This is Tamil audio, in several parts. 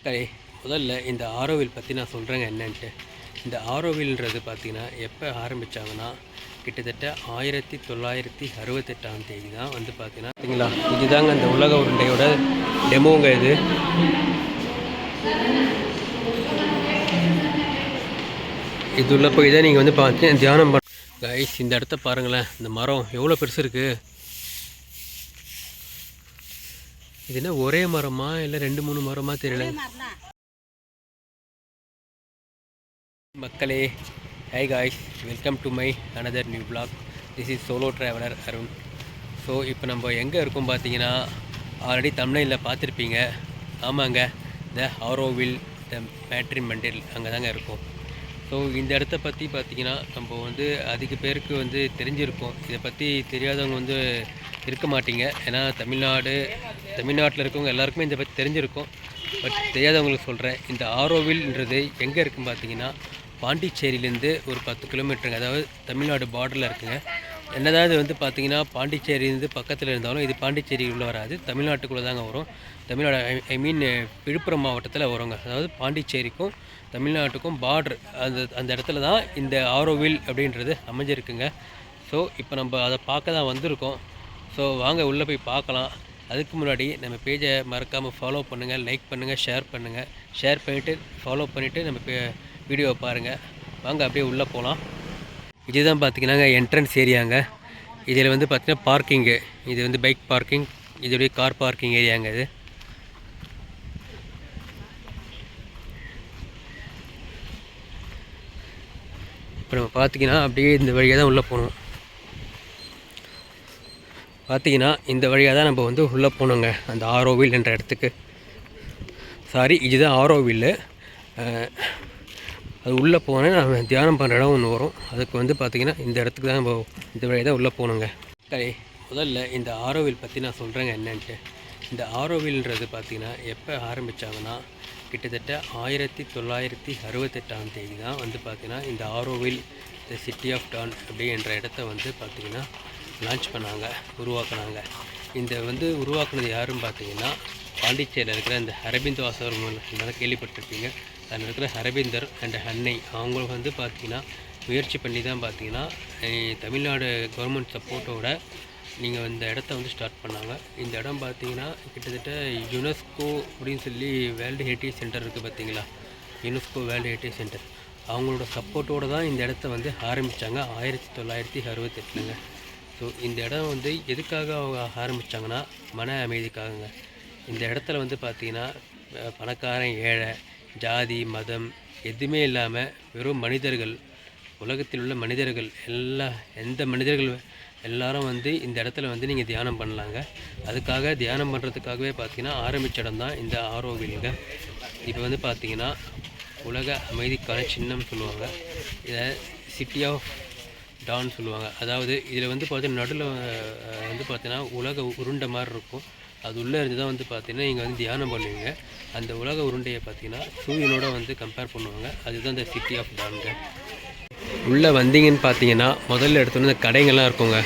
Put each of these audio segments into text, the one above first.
கலை முதல்ல இந்த ஆரோவில் பற்றி நான் சொல்கிறேங்க என்னன்ட்டு. இந்த ஆரோவில்ன்றது பார்த்திங்கன்னா எப்போ ஆரம்பித்தாங்கன்னா கிட்டத்தட்ட 1968ஆம் தேதி தான் வந்து பார்த்தீங்கன்னா இதுதாங்க இந்த உலக உருண்டையோட டெமோங்க. இது உள்ள போய் தான் நீங்கள் வந்து பார்த்து தியானம் பண்ண கைஸ். இந்த இடத்த பாருங்களேன், இந்த மரம் எவ்வளோ பெருசு இருக்குது. இது என்ன ஒரே மரமா இல்லை 2-3 மரமா தெரியல மக்களே. Hi guys, welcome to my another new blog. This is solo traveller Arun. So இப்போ நம்ம எங்கே இருக்கோம் பார்த்தீங்கன்னா, ஆல்ரெடி தமிழ்நாட்டில் பார்த்துருப்பீங்க. ஆமாங்க, த ஆரோவில் த பேட்ரி மண்டில் அங்கே தாங்க இருக்கும். ஸோ இந்த இடத்த பற்றி பார்த்திங்கன்னா நம்ம வந்து அதிக பேருக்கு வந்து தெரிஞ்சிருக்கோம். இதை பற்றி தெரியாதவங்க வந்து இருக்க மாட்டீங்க. ஏன்னா தமிழ்நாட்டில் இருக்கவங்க எல்லாருக்குமே இதை பற்றி தெரிஞ்சிருக்கும். பட் தெரியாதவங்களுக்கு சொல்கிறேன். இந்த ஆரோவில்ன்றது எங்கே இருக்குன்னு பார்த்தீங்கன்னா, பாண்டிச்சேரியிலேருந்து ஒரு 10 கிலோமீட்டருங்க. அதாவது தமிழ்நாடு பார்டரில் இருக்குங்க. என்னதாவது வந்து பார்த்திங்கன்னா பாண்டிச்சேரியிலேருந்து பக்கத்தில் இருந்தாலும் இது பாண்டிச்சேரி உள்ளே வராது, தமிழ்நாட்டுக்குள்ளே தாங்க வரும். தமிழ்நாடு ஐ மீன் விழுப்புரம் மாவட்டத்தில் வருங்க. அதாவது பாண்டிச்சேரிக்கும் தமிழ்நாட்டுக்கும் பார்டர் அந்த இடத்துல தான் இந்த ஆரோவில் அப்படின்றது அமைஞ்சிருக்குங்க. ஸோ இப்போ நம்ம அதை பார்க்க தான் வந்திருக்கோம். ஸோ வாங்க உள்ளே போய் பார்க்கலாம். அதுக்கு முன்னாடி நம்ம பேஜை மறக்காமல் ஃபாலோ பண்ணுங்கள், லைக் பண்ணுங்கள், ஷேர் பண்ணிவிட்டு ஃபாலோ பண்ணிவிட்டு நம்ம வீடியோவை பாருங்கள். வாங்க அப்படியே உள்ளே போகலாம். இதுதான் பார்த்திங்கன்னா என்ட்ரன்ஸ் ஏரியாங்க. இதில் வந்து பார்த்திங்கன்னா பார்க்கிங்கு, இது வந்து பைக் பார்க்கிங், இதோடைய கார் பார்க்கிங் ஏரியாங்க. இது இப்போ நம்ம பார்த்திங்கன்னா அப்படியே இந்த வழியாக தான் உள்ளே போகணும். பார்த்திங்கன்னா இந்த வழியாக தான் நம்ம வந்து உள்ளே போகணுங்க, அந்த ஆரோவில் என்ற இடத்துக்கு. சாரி, இதுதான் ஆரோவில். அது உள்ளே போனால் நம்ம தியானம் பண்ணுற இடம் ஒன்று வரும். அதுக்கு வந்து பார்த்திங்கன்னா இந்த இடத்துக்கு தான் நம்ம இந்த வழியாக தான் உள்ளே போகணுங்க. முதல்ல இந்த ஆரோவில் பற்றி நான் சொல்கிறேங்க என்னன்ட்டு. இந்த ஆரோவில்ன்றது பார்த்திங்கன்னா எப்போ ஆரம்பித்தாங்கன்னா கிட்டத்தட்ட 1968ஆம் தேதி தான் வந்து பார்த்திங்கன்னா இந்த Auroville the city of dawn அப்படின்ற இடத்த வந்து பார்த்திங்கன்னா லான்ச் பண்ணாங்க, உருவாக்குனாங்க. இந்த வந்து உருவாக்குனது யாருன்னு பார்த்திங்கன்னா பாண்டிச்சேரியில் இருக்கிற இந்த அரபிந்தோ ஆசிரமம் எல்லாம் கேள்விப்பட்டிருப்பீங்க. அதில் இருக்கிற அரபிந்தர் அண்ட் அன்னை அவங்களுக்கு வந்து பார்த்திங்கன்னா முயற்சி பண்ணி தான் பார்த்திங்கன்னா தமிழ்நாடு கவர்மெண்ட் சப்போர்ட்டோட நீங்கள் இந்த இடத்த வந்து ஸ்டார்ட் பண்ணாங்க. இந்த இடம் பார்த்திங்கன்னா கிட்டத்தட்ட யுனெஸ்கோ அப்படின்னு சொல்லி வேர்ல்டு ஹெரிட்டேஜ் சென்டர் இருக்குது பார்த்திங்களா, யுனெஸ்கோ வேர்ல்டு ஹெரிட்டேஜ் சென்டர் அவங்களோட சப்போர்ட்டோடு தான் இந்த இடத்த வந்து ஆரம்பித்தாங்க 1968ங்க. ஸோ இந்த இடம் வந்து எதுக்காக அவங்க ஆரம்பித்தாங்கன்னா மன அமைதிக்காகங்க. இந்த இடத்துல வந்து பார்த்திங்கன்னா பணக்காரன் ஏழை ஜாதி மதம் எதுவுமே இல்லாமல் வெறும் மனிதர்கள், உலகத்தில் உள்ள மனிதர்கள் எந்த மனிதர்கள் எல்லாரும் வந்து இந்த இடத்துல வந்து நீங்கள் தியானம் பண்ணலாங்க. அதுக்காக தியானம் பண்ணுறதுக்காகவே பார்த்திங்கன்னா ஆரம்பித்த இடம் தான் இந்த ஆரோவில்ங்க. இப்போ வந்து பார்த்திங்கன்னா உலக அமைதிக்கான சின்னம் சொல்லுவாங்க. இதை சிட்டி ஆஃப் டான் சொல்லுவாங்க. அதாவது இதில் வந்து பார்த்தீங்கன்னா நடுவில் வந்து பார்த்தீங்கன்னா உலக உருண்டை மாதிரி இருக்கும். அது உள்ளே இருந்து தான் வந்து பார்த்திங்கன்னா இங்கே வந்து தியானம் பண்ணுவீங்க. அந்த உலக உருண்டையை பார்த்திங்கன்னா சூரியனோட வந்து கம்பேர் பண்ணுவாங்க. அதுதான் இந்த சிட்டி ஆஃப் டான்ங்க. உள்ளே வந்தீங்கன்னு பார்த்தீங்கன்னா முதல்ல எடுத்தோன்னே இந்த கடைங்கள்லாம் இருக்குங்க.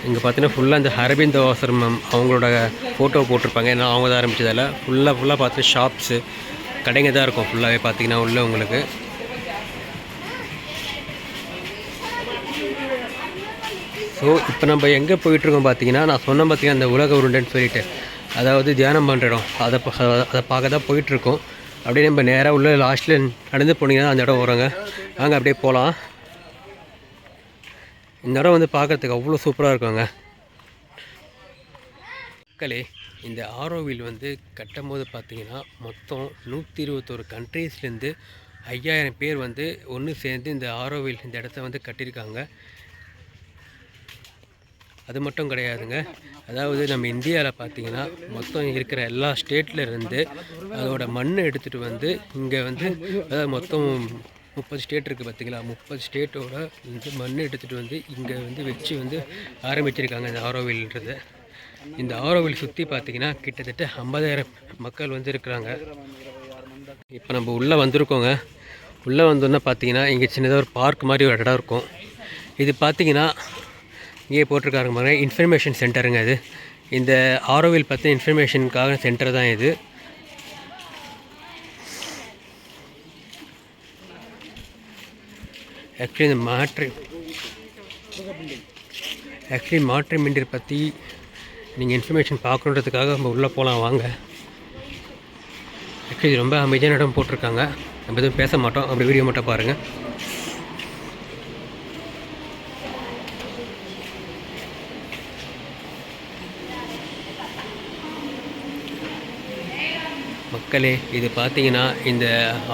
இங்கே பார்த்தீங்கன்னா ஃபுல்லாக இந்த அரபிந்தோ ஆசிரமம் அவங்களோட ஃபோட்டோ போட்டிருப்பாங்க. ஏன்னா அவங்க தான் ஆரம்பித்ததில் ஃபுல்லாக பார்த்து ஷாப்ஸு கடைங்க தான் இருக்கும் ஃபுல்லாகவே பார்த்திங்கன்னா உள்ளே உங்களுக்கு. ஸோ இப்போ நம்ம எங்கே போயிட்டுருக்கோம் பார்த்திங்கன்னா, நான் சொன்னேன் பார்த்திங்கன்னா அந்த உலக உருண்டைன்னு சொல்லிட்டு, அதாவது தியானம் பண்ணுற இடம், அதை பார்க்க தான் போயிட்டுருக்கோம். அப்படியே நம்ம நேராக உள்ள லாஸ்ட்டில் நடந்து போனீங்கன்னா அந்த இடம் வருங்க. வாங்க அப்படியே போகலாம். இந்த இடம் வந்து பார்க்குறதுக்கு அவ்வளோ சூப்பராக இருக்குங்க மக்களே. இந்த ஆரோவில் வந்து கட்டும் போது பார்த்திங்கன்னா மொத்தம் 121 கண்ட்ரீஸ்லேருந்து 5000 பேர் வந்து ஒன்று சேர்ந்து இந்த ஆரோவில் இந்த இடத்த வந்து கட்டியிருக்காங்க. அது மட்டும் கிடையாதுங்க. அதாவது நம்ம இந்தியாவில் பார்த்திங்கன்னா மொத்தம் இருக்கிற எல்லா ஸ்டேட்லேருந்து அதோட மண்ணை எடுத்துகிட்டு வந்து இங்கே வந்து அதாவது மொத்தம் 30 ஸ்டேட் இருக்குது பார்த்திங்களா, 30 ஸ்டேட்டோட வந்து மண் எடுத்துகிட்டு வந்து இங்கே வந்து வச்சு வந்து ஆரம்பிச்சிருக்காங்க இந்த ஆரோவில்ன்றது. இந்த ஆரோவில் சுற்றி பார்த்திங்கன்னா கிட்டத்தட்ட 50,000 மக்கள் வந்து இருக்கிறாங்க. இப்போ நம்ம உள்ளே வந்திருக்கோங்க. உள்ளே வந்தோன்னா பார்த்திங்கன்னா இங்கே சின்னதாக ஒரு பார்க் மாதிரி ஒரு இடம் இருக்கும். இது பார்த்திங்கன்னா இங்கே போட்டிருக்காங்க பாருங்க, இன்ஃபர்மேஷன் சென்டருங்க. இது இந்த ஆரோவில் பற்றி இன்ஃபர்மேஷனுக்காக சென்டர் தான் இது. ஆக்சுவலி இந்த மாற்று மிண்டர் பற்றி நீங்கள் இன்ஃபர்மேஷன் பார்க்கணுன்றதுக்காக நம்ம உள்ளே போகலாம் வாங்க. ஆக்சுவலி ரொம்ப அமைதியான இடம் போட்டிருக்காங்க. நம்ம எதுவும் பேச மாட்டோம், அப்படி வீடியோ மட்டும் பாருங்கள். மக்களே, இது பார்த்தீங்கன்னா இந்த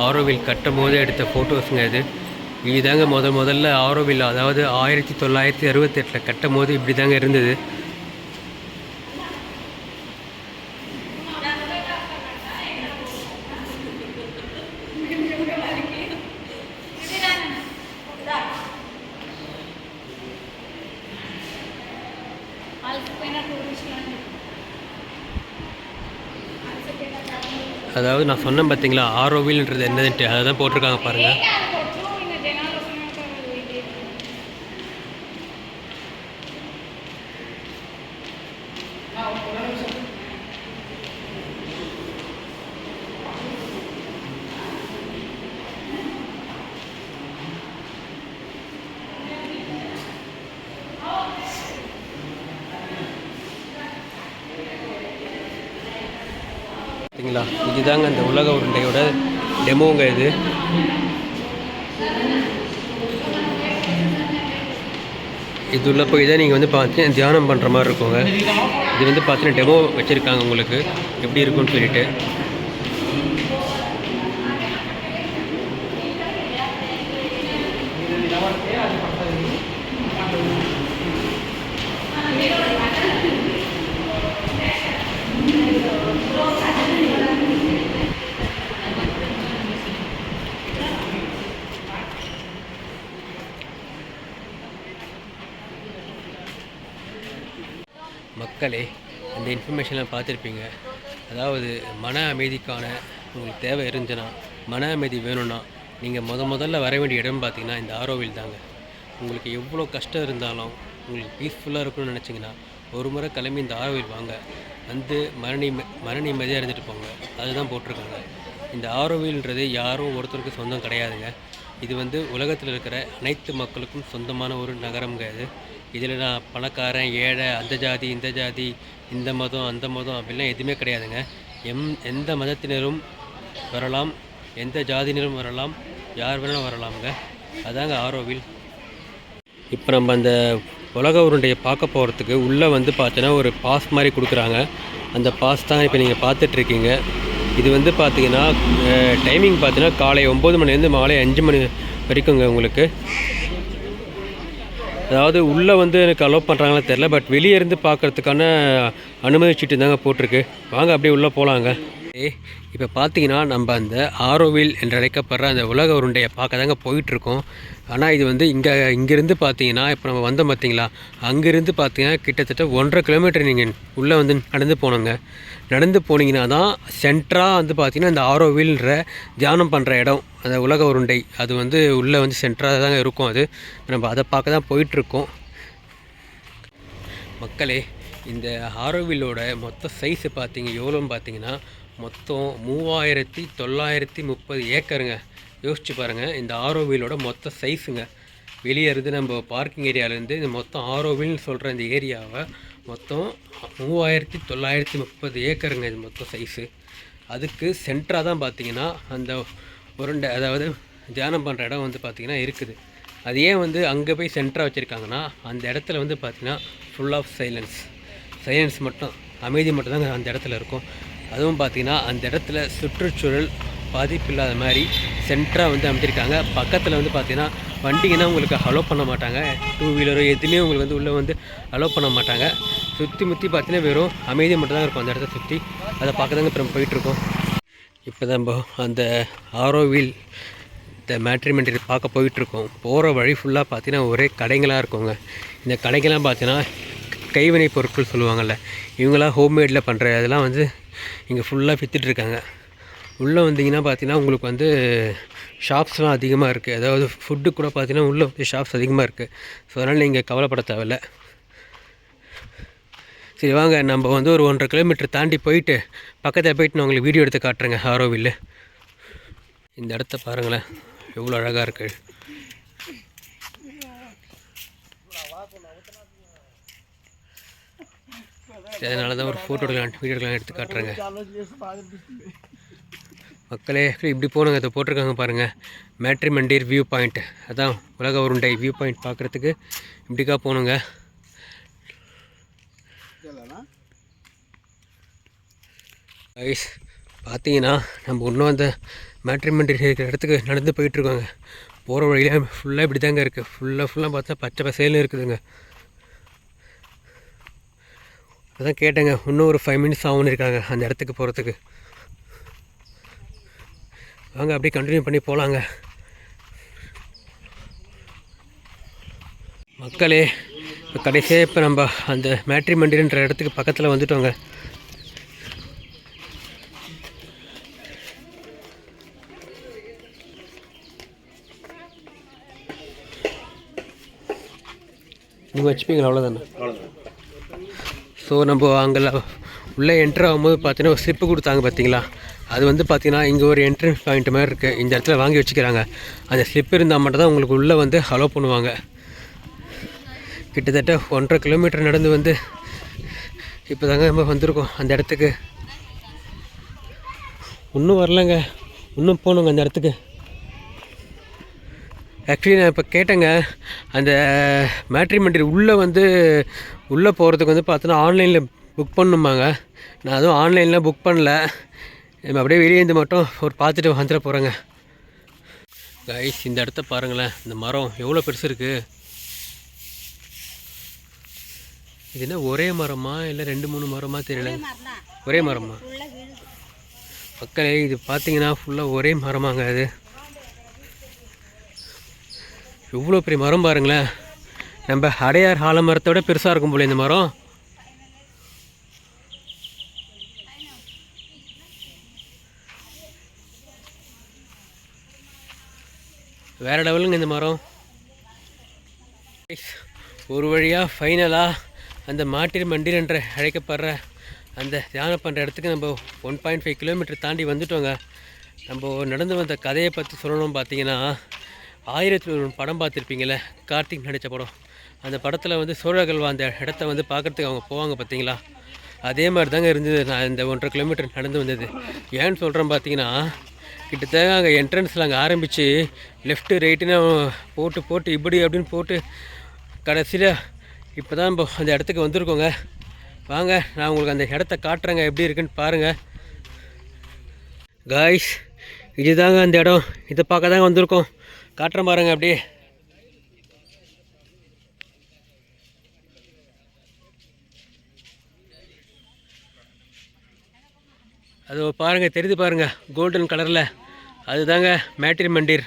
ஆரோவில் கட்டும் போது எடுத்த ஃபோட்டோஸுங்க. இதுதாங்க முதல்ல ஆரோவில், அதாவது 1968 கட்டும் போது இப்படி தாங்க இருந்தது. அதாவது நான் சொன்னேன் பார்த்தீங்களா, ஆரோவில்ன்றது என்னதுன்ட்டு, அதை தான் போட்டிருக்காங்க பாருங்கள். பார்த்தீங்களா, இதுதாங்க அந்த உலக உருண்டையோட டெமோங்க. இது உள்ள போய் தான் நீங்கள் வந்து பார்த்தீங்கன்னா தியானம் பண்ணுற மாதிரி இருக்குங்க. இது வந்து பார்த்தீங்கன்னா டெமோ வச்சுருக்காங்க உங்களுக்கு எப்படி இருக்குன்னு சொல்லிட்டு. மக்களே, அந்த இன்ஃபர்மேஷன்லாம் பார்த்துருப்பீங்க. அதாவது மன அமைதிக்கான உங்களுக்கு தேவை இருந்துச்சுன்னா, மன அமைதி வேணும்னா நீங்கள் முதல்ல வர வேண்டிய இடம் பார்த்திங்கன்னா இந்த ஆரோவில் தாங்க. உங்களுக்கு எவ்வளோ கஷ்டம் இருந்தாலும் உங்களுக்கு பீஸ்ஃபுல்லாக இருக்கணும்னு நினச்சிங்கன்னா ஒரு முறை கிளம்பி இந்த ஆரோவில் வாங்க. வந்து மன நிம்மதியாக இருந்துட்டு போங்க. அதுதான் போட்டிருக்காங்க. இந்த ஆரோவில்ன்றது யாரும் ஒருத்தருக்கு சொந்தம் கிடையாதுங்க. இது வந்து உலகத்தில் இருக்கிற அனைத்து மக்களுக்கும் சொந்தமான ஒரு நகரம்ங்க. இதில் நான் பணக்காரன், ஏழை, அந்த ஜாதி, இந்த ஜாதி, இந்த மதம், அந்த மதம் அப்படிலாம் எதுவுமே கிடையாதுங்க. எந்த மதத்தினரும் வரலாம், எந்த ஜாதியினரும் வரலாம், யார் வேணாலும் வரலாமுங்க. அதாங்க ஆரோவில். இப்போ நம்ம அந்த உலக உருண்டையை பார்க்க போகிறதுக்கு உள்ளே வந்து பார்த்தீங்கன்னா ஒரு பாஸ் மாதிரி கொடுக்குறாங்க. அந்த பாஸ் தான் இப்போ நீங்கள் பார்த்துட்ருக்கீங்க. இது வந்து பார்த்தீங்கன்னா டைமிங் பார்த்தீங்கன்னா காலை 9 மணிலேருந்து மாலை 5 மணி வரைக்குங்க உங்களுக்கு. அதாவது உள்ளே வந்து எனக்கு அலோவ் பண்ணுறாங்களா தெரில, பட் வெளியே இருந்து பார்க்குறதுக்கான அனுமதி சீட்டு தாங்க போட்டிருக்கு. வாங்க அப்படியே உள்ளே போகலாங்க. இப்போ பார்த்தீங்கன்னா நம்ம அந்த ஆரோவில் என்று அழைக்கப்படுற அந்த உலக உருண்டையை பார்க்க தாங்க போயிட்டுருக்கோம். ஆனால் இது வந்து இங்கேருந்து பார்த்தீங்கன்னா இப்போ நம்ம வந்தோம் பார்த்தீங்களா, அங்கேருந்து பார்த்தீங்கன்னா கிட்டத்தட்ட 1.5 கிலோமீட்டர் நீங்கள் உள்ளே வந்து நடந்து போனோங்க. நடந்து போனீங்கன்னா தான் சென்டராக வந்து பார்த்தீங்கன்னா இந்த ஆரோவில்ன்ற தியானம் பண்ணுற இடம், அந்த உலக உருண்டை அது வந்து உள்ளே வந்து சென்டராக தாங்க இருக்கும். அது நம்ம அதை பார்க்க தான் போயிட்டுருக்கோம். மக்களே, இந்த ஆரோவிலோட மொத்த சைஸு பார்த்தீங்க எவ்வளோன்னு பார்த்தீங்கன்னா மொத்தம் 3930 ஏக்கருங்க. யோசிச்சு பாருங்கள், இந்த ஆரோவிலோட மொத்த சைஸுங்க. வெளியே இருந்து நம்ம பார்க்கிங் ஏரியாவிலேருந்து இந்த மொத்தம் ஆரோவில்னு சொல்கிற இந்த ஏரியாவை மொத்தம் 3930 ஏக்கருங்க இது மொத்தம் சைஸு. அதுக்கு சென்டராக தான் பார்த்திங்கன்னா அந்த உருண்டை, அதாவது தியானம் பண்ணுற இடம் வந்து பார்த்திங்கன்னா இருக்குது. அது ஏன் வந்து அங்கே போய் சென்டராக வச்சுருக்காங்கன்னா அந்த இடத்துல வந்து பார்த்திங்கன்னா ஃபுல் ஆஃப் சைலன்ஸ் மட்டும், அமைதி மட்டும் தாங்க அந்த இடத்துல இருக்கும். அதுவும் பார்த்திங்கன்னா அந்த இடத்துல சுற்றுச்சூழல் பாதிப்பு இல்லாத மாதிரி சென்டராக வந்து அமைச்சிருக்காங்க. பக்கத்தில் வந்து பார்த்திங்கன்னா வண்டிங்கன்னா உங்களுக்கு அலோவ் பண்ண மாட்டாங்க, 2 வீலரோ எதுவுமே உங்களுக்கு வந்து உள்ளே வந்து அலோவ் பண்ண மாட்டாங்க. சுற்றி பார்த்திங்கன்னா வெறும் அமைதி மட்டும் தான் இருக்கும் அந்த இடத்த சுற்றி. அதை பார்க்க தாங்க இப்போ நம்ம போயிட்டுருக்கோம். இப்போ தான் நம்ம அந்த ஆரோவில் இந்த மேட்ரிமெண்ட்ரி பார்க்க போயிட்டுருக்கோம். போகிற வழி ஃபுல்லாக பார்த்திங்கன்னா ஒரே கடைங்களாக இருக்குங்க. இந்த கடைங்கெல்லாம் பார்த்திங்கன்னா கைவினை பொருட்கள் சொல்லுவாங்கள்ல, இவங்களாம் ஹோம்மேடில் பண்ணுற அதெல்லாம் வந்து இங்கே ஃபுல்லாக விற்றுட்ருக்காங்க. உள்ளே வந்தீங்கன்னா பார்த்தீங்கன்னா உங்களுக்கு வந்து ஷாப்ஸ்லாம் அதிகமாக இருக்குது. அதாவது ஃபுட்டு கூட பார்த்தீங்கன்னா உள்ளே வந்து ஷாப்ஸ் அதிகமாக இருக்குது. ஸோ அதனால் நீங்கள் கவலைப்பட தேவையில்ல. சரி வாங்க, நம்ம வந்து ஒரு 1.5 கிலோமீட்டர் தாண்டி போயிட்டு பக்கத்தில் போயிட்டு நான் உங்களுக்கு வீடியோ எடுத்து காட்டுறேங்க. ஆரோவில் இந்த இடத்த பாருங்களேன், எவ்வளோ அழகாக இருக்குது. அதனால தான் ஒரு ஃபோட்டோ எடுக்கலாம் வீடியோ எடுக்கலாம் எடுத்து காட்டுறேங்க மக்களே. இப்படி போகணுங்க, அதை போட்டிருக்காங்க பாருங்கள், மேட்ரி மண்டிர் வியூ பாயிண்ட். அதான் உலக உருண்டை வியூ பாயிண்ட் பார்க்குறதுக்கு இப்படிக்கா போகணுங்க. ஐஸ் பார்த்தீங்கன்னா நம்ம இன்னும் அந்த மேட்ரி மண்டிர் இருக்கிற இடத்துக்கு நடந்து போயிட்டுருக்கோங்க. போகிற வழியில் ஃபுல்லாக இப்படி தாங்க இருக்குது. ஃபுல்லாக பார்த்தா பச்சை பசேல்னு இருக்குதுங்க. அதான் கேட்டேங்க, இன்னும் ஒரு 5 மினிட்ஸ் ஆகும்னு இருக்காங்க அந்த இடத்துக்கு போகிறதுக்கு. வாங்க அப்படியே கண்டினியூ பண்ணி போகலாங்க மக்களே. இப்போ கடைசியாக இப்போ நம்ம அந்த மேட்ரி மண்டின்ற இடத்துக்கு பக்கத்தில் வந்துட்டோங்க. நீங்கள் வச்சுப்பீங்களா? அவ்வளோதானே. ஸோ நம்ம அங்கே உள்ளே என்ட்ரு ஆகும்போது பார்த்தீங்கன்னா ஒரு ஸ்லிப்பு கொடுத்தாங்க பார்த்தீங்களா? அது வந்து பார்த்தீங்கன்னா இங்கே ஒரு என்ட்ரன்ஸ் பாயிண்ட் மாதிரி இருக்குது. இந்த இடத்துல வாங்கி வச்சுக்கிறாங்க. அந்த ஸ்லிப் இருந்தால் மட்டும் தான் உங்களுக்கு உள்ளே வந்து அலோவ் பண்ணுவாங்க. கிட்டத்தட்ட 1.5 கிலோமீட்டர் நடந்து வந்து இப்போ தாங்க நம்ம வந்திருக்கோம் அந்த இடத்துக்கு. இன்னும் வரலங்க, இன்னும் போகணுங்க அந்த இடத்துக்கு. ஆக்சுவலி நான் இப்போ கேட்டேங்க, அந்த மேட்ரி மண்டிர் உள்ளே போகிறதுக்கு வந்து பார்த்தோன்னா ஆன்லைனில் புக் பண்ணணுமாங்க. நான் அதுவும் ஆன்லைனில் புக் பண்ணல. நம்ம அப்படியே வெளியே இருந்து மட்டும் ஒரு பார்த்துட்டு வந்துட போகிறேங்க. கைஸ் இந்த இடத்த பாருங்களேன், இந்த மரம் எவ்வளோ பெருசு இருக்குது. இது என்ன ஒரே மரமா இல்லை 2-3 மரமா தெரியல. ஒரே மரமா மக்களே? இது பார்த்தீங்கன்னா ஃபுல்லாக ஒரே மரமாங்க. அது எவ்வளோ பெரிய மரம் பாருங்களேன். நம்ம அடையார் ஆலமரத்தோட பெருசாக இருக்கும் போல இந்த மரம். வேறு லெவலுங்க இந்த மரம். ஒரு வழியாக ஃபைனலாக அந்த மாட்டிர் மண்டிர் என்று அழைக்கப்படுற அந்த தியானம் பண்ணுற இடத்துக்கு நம்ம 1.5 கிலோமீட்டர் தாண்டி வந்துட்டோங்க. நம்ம நடந்து வந்த கதையை பற்றி சொல்லணும்னு பார்த்தீங்கன்னா, 1001 படம் பார்த்துருப்பீங்களே, கார்த்திக் நடித்த படம். அந்த படத்தில் வந்து சோழர்கள் வாழ்ந்த இடத்த வந்து பார்க்குறதுக்கு அவங்க போவாங்க பார்த்தீங்களா? அதே மாதிரி தாங்க இருந்தது. நான் இந்த 1.5 கிலோமீட்டர் நடந்து வந்தது. ஏன்னு சொல்கிறேன் பார்த்தீங்கன்னா, கிட்டத்தட்ட அங்கே என்ட்ரன்ஸில் அங்கே ஆரம்பித்து லெஃப்ட்டு ரைட்டுன்னு போட்டு இப்படி அப்படின்னு போட்டு கடைசியில் இப்போ தான் இப்போ அந்த இடத்துக்கு வந்திருக்கோங்க. வாங்க நான் உங்களுக்கு அந்த இடத்த காட்டுறேங்க, எப்படி இருக்குன்னு பாருங்கள் காய்ஸ். இதுதாங்க அந்த இடம். இதை பார்க்க தாங்க வந்திருக்கோம். காட்டுறேன் பாருங்க அப்படியே. அது பாருங்கள், தெரியுது பாருங்கள் கோல்டன் கலரில். அதுதாங்க மேட்ரி மண்டிர்.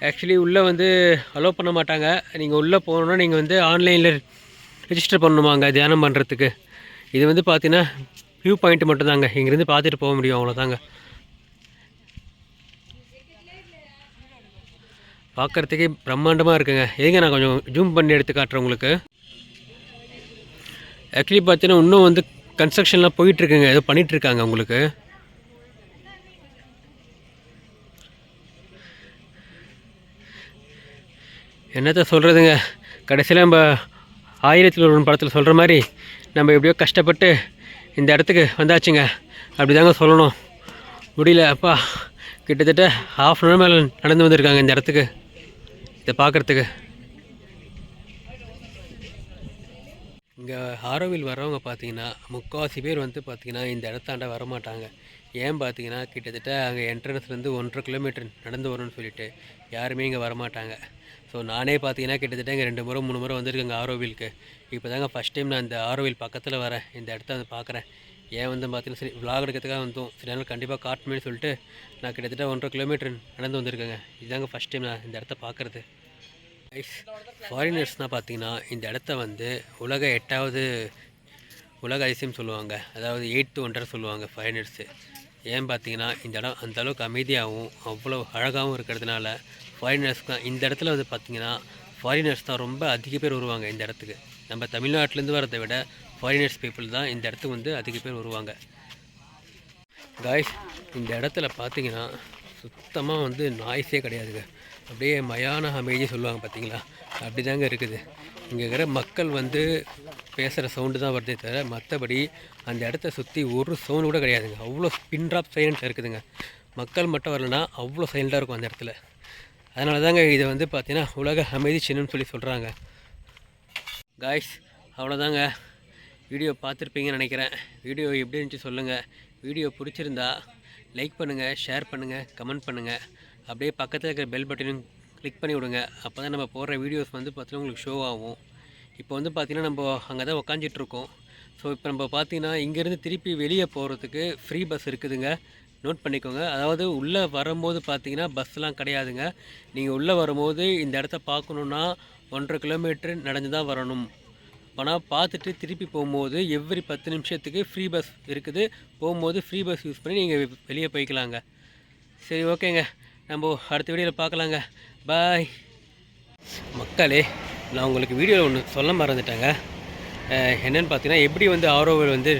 ஆக்சுவலி உள்ளே வந்து அலோவ் பண்ண மாட்டாங்க. நீங்கள் உள்ளே போகணுன்னா நீங்கள் வந்து ஆன்லைனில் ரிஜிஸ்டர் பண்ணணுமாங்க தியானம் பண்ணுறதுக்கு. இது வந்து பார்த்தீங்கன்னா வியூ பாயிண்ட் மட்டும்தாங்க, இங்கேருந்து பார்த்துட்டு போக முடியும், அவ்வளோதாங்க. பார்க்குறதுக்கே பிரம்மாண்டமாக இருக்குங்க. எதுங்க நான் கொஞ்சம் ஜூம் பண்ணி எடுத்து காட்டுறேன் உங்களுக்கு. ஆக்சுவலி பார்த்தீங்கன்னா இன்னும் வந்து கன்ஸ்ட்ரக்ஷன்லாம் போயிட்டுருக்குங்க, ஏதோ பண்ணிகிட்ருக்காங்க உங்களுக்கு. என்னத்த சொல்கிறதுங்க, கடைசியில் நம்ம 1001 படத்தில் சொல்கிற மாதிரி நம்ம எப்படியோ கஷ்டப்பட்டு இந்த இடத்துக்கு வந்தாச்சுங்க. அப்படி தாங்க சொல்லணும். முடியல அப்பா, கிட்டத்தட்ட 1/2 hour மேலே நடந்து வந்திருக்காங்க இந்த இடத்துக்கு இதை பார்க்குறதுக்கு. இங்கே ஆரோவில் வரவங்க பார்த்தீங்கன்னா முக்கால்வாசி பேர் வந்து பார்த்திங்கன்னா இந்த இடத்தாண்ட வரமாட்டாங்க. ஏன் பார்த்தீங்கன்னா கிட்டத்தட்ட அங்கே என்ட்ரன்ஸ்லேருந்து 1.5 கிலோமீட்டர் நடந்து வரணும்னு சொல்லிட்டு யாருமே இங்கே வரமாட்டாங்க. ஸோ நானே பார்த்தீங்கன்னா கிட்டத்தட்ட இங்கே 2 முறை 3 முறை வந்திருக்கேங்க ஆரோவிலுக்கு. இப்போ தாங்க ஃபஸ்ட் டைம் நான் இந்த ஆரோவில் பக்கத்தில் வரேன், இந்த இடத்த வந்து பார்க்குறேன். ஏன் வந்து பார்த்தீங்கன்னா சரி விளாக் எடுக்கிறதுக்காக வந்தோம், சரி அதனால் கண்டிப்பாக காட்டணும்னு சொல்லிட்டு நான் கிட்டத்தட்ட 1.5 கிலோமீட்டர் நடந்து வந்திருக்கேங்க. இதுதாங்க ஃபஸ்ட் டைம் நான் இந்த இடத்த பார்க்குறது. ஃபாரினர்ஸ்னால் பார்த்தீங்கன்னா இந்த இடத்த வந்து உலக 8வது உலக அதிசயம் சொல்லுவாங்க, அதாவது 8th wonder சொல்லுவாங்க ஃபாரினர்ஸு. ஏன் பார்த்தீங்கன்னா இந்த இடம் அந்தளவுக்கு அமைதியாகவும் அவ்வளோ அழகாகவும் இருக்கிறதுனால ஃபாரினர்ஸ் தான் இந்த இடத்துல வந்து பார்த்திங்கன்னா ஃபாரினர்ஸ் தான் ரொம்ப அதிக பேர் வருவாங்க இந்த இடத்துக்கு. நம்ம தமிழ்நாட்டிலேருந்து வரதை விட ஃபாரினர்ஸ் பீப்புள் தான் இந்த இடத்துக்கு வந்து அதிக பேர் வருவாங்க. காய்ஸ் இந்த இடத்துல பார்த்தீங்கன்னா சுத்தமாக வந்து நாய்ஸே கிடையாதுங்க. அப்படியே மயான அமைதி சொல்லுவாங்க பார்த்தீங்களா, அப்படி தாங்க இருக்குது. இங்கே இருக்கிற மக்கள் வந்து பேசுகிற சவுண்டு தான் வருதே தவிர மற்றபடி அந்த இடத்த சுற்றி ஒரு சவுண்டு கூட கிடையாதுங்க. அவ்வளோ பின் ட்ராப் சைலண்ட் இருக்குதுங்க. மக்கள் மட்டும் வரலன்னா அவ்வளோ சைலண்டாக இருக்கும் அந்த இடத்துல. அதனால தாங்க இதை வந்து பார்த்தீங்கன்னா உலக அமைதி சின்னம்னு சொல்லி சொல்கிறாங்க. காய்ஸ், அவ்வளோதாங்க. வீடியோ பார்த்துருப்பீங்கன்னு நினைக்கிறேன். வீடியோ எப்படி இருந்துச்சு சொல்லுங்கள். வீடியோ பிடிச்சிருந்தா லைக் பண்ணுங்கள், ஷேர் பண்ணுங்கள், கமெண்ட் பண்ணுங்கள். அப்படியே பக்கத்தில் இருக்கிற பெல் பட்டனையும் கிளிக் பண்ணி விடுங்க. அப்போ தான் நம்ம போடுற வீடியோஸ் வந்து பார்த்தீங்கன்னா உங்களுக்கு ஷோ ஆகும். இப்போ வந்து பார்த்திங்கன்னா நம்ம அங்கே தான் உக்காஞ்சிட்ருக்கோம். ஸோ இப்போ நம்ம பார்த்திங்கன்னா இங்கேருந்து திருப்பி வெளியே போகிறதுக்கு ஃப்ரீ பஸ் இருக்குதுங்க. நோட் பண்ணிக்கோங்க. அதாவது உள்ளே வரும்போது பார்த்திங்கன்னா பஸ்லாம் கிடையாதுங்க. நீங்கள் உள்ளே வரும்போது இந்த இடத்த பார்க்கணுன்னா 1.5 கிலோமீட்டர் நடந்து தான் வரணும். ஆனால் பார்த்துட்டு திருப்பி போகும்போது எவ்ரி 10 நிமிஷத்துக்கு ஃப்ரீ பஸ் இருக்குது. போகும்போது ஃப்ரீ பஸ் யூஸ் பண்ணி நீங்கள் வெளியே போய்க்கலாங்க. சரி, ஓகேங்க. நம்ம அடுத்த வீடியோவில் பார்க்கலாங்க. பாய். மக்களே, நான் உங்களுக்கு வீடியோவில் ஒன்று சொல்ல மறந்துட்டேங்க. என்னென்னு பார்த்தீங்கன்னா எப்படி வந்து ஆரோவில் வந்து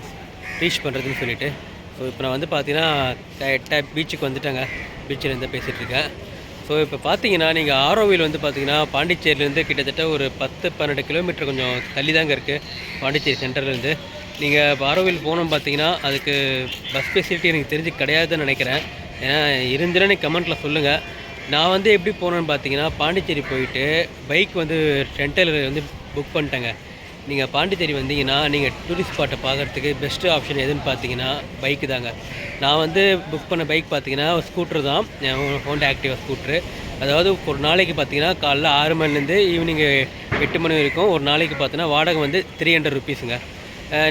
ரீச் பண்ணுறதுன்னு சொல்லிவிட்டு. ஸோ இப்போ நான் வந்து பார்த்தீங்கன்னா கரெக்டாக பீச்சுக்கு வந்துட்டேங்க. பீச்சில் இருந்து பேசிகிட்ருக்கேன். ஸோ இப்போ பார்த்தீங்கன்னா நீங்கள் ஆரோவில் வந்து பார்த்தீங்கன்னா பாண்டிச்சேரியிலேருந்து கிட்டத்தட்ட ஒரு 10-12 கிலோமீட்டர் கொஞ்சம் தள்ளி தாங்க இருக்குது. பாண்டிச்சேரி சென்டர்லேருந்து நீங்கள் இப்போ ஆரோவில் போகணும் பார்த்தீங்கன்னா அதுக்கு பஸ் ஃபெசிலிட்டி எனக்கு தெரிஞ்சு கிடையாதுன்னு நினைக்கிறேன். ஏன்னா இருந்துன்னா நீங்கள் கமெண்ட்டில் சொல்லுங்கள். நான் வந்து எப்படி போனேன்னு பார்த்தீங்கன்னா பாண்டிச்சேரி போயிட்டு பைக் வந்து ரெண்டல் வந்து புக் பண்ணிட்டேங்க. நீங்கள் பாண்டிச்சேரி வந்தீங்கன்னா நீங்கள் டூரிஸ்ட் ஸ்பாட்டை பார்க்குறதுக்கு பெஸ்ட்டு ஆப்ஷன் எதுன்னு பார்த்தீங்கன்னா பைக்கு தாங்க. நான் வந்து புக் பண்ண பைக் பார்த்தீங்கன்னா ஸ்கூட்ரு தான், ஹோண்டா ஆக்டிவா ஸ்கூட்ரு. அதாவது ஒரு நாளைக்கு பார்த்தீங்கன்னா காலைல 6 மணிலேருந்து ஈவினிங் 8 மணி வரைக்கும் ஒரு நாளைக்கு பார்த்தீங்கன்னா வாடகை வந்து 300 ருபீஸுங்க.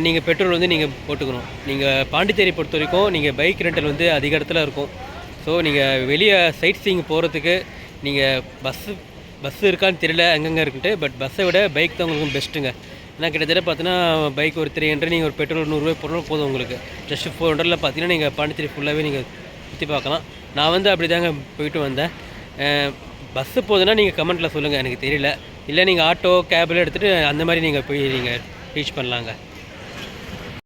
நீங்கள் பெட்ரோல் வந்து நீங்கள் போட்டுக்கணும். நீங்கள் பாண்டிச்சேரி பொறுத்த வரைக்கும் நீங்கள் பைக் ரெண்டல் வந்து அதிக இடத்துல இருக்கும். ஸோ நீங்கள் வெளியே சைட் சீயிங் போகிறதுக்கு நீங்கள் பஸ்ஸு இருக்கான்னு தெரியல எங்கெங்கே இருக்குன்ட்டு. பட் பஸ்ஸை விட பைக் தான் உங்களுக்கு பெஸ்ட்டுங்க. ஏன்னா கிட்டத்தட்ட பார்த்தீங்கன்னா பைக் ஒரு 300, நீங்கள் ஒரு பெட்ரோல் 100 ரூபாய் போட்டாலும் போதும் உங்களுக்கு. ஜஸ்ட் 400 பார்த்தீங்கன்னா நீங்கள் பாண்டிச்சேரி ஃபுல்லாகவே நீங்கள் சுற்றி பார்க்கலாம். நான் வந்து அப்படி தாங்க போயிட்டு வந்தேன். பஸ்ஸு போகுதுன்னா நீங்கள் கமெண்ட்டில் சொல்லுங்கள், எனக்கு தெரியல. இல்லை நீங்கள் ஆட்டோ கேபில் எடுத்துகிட்டு அந்த மாதிரி நீங்கள் போய் நீங்கள் ரீச் பண்ணலாங்க.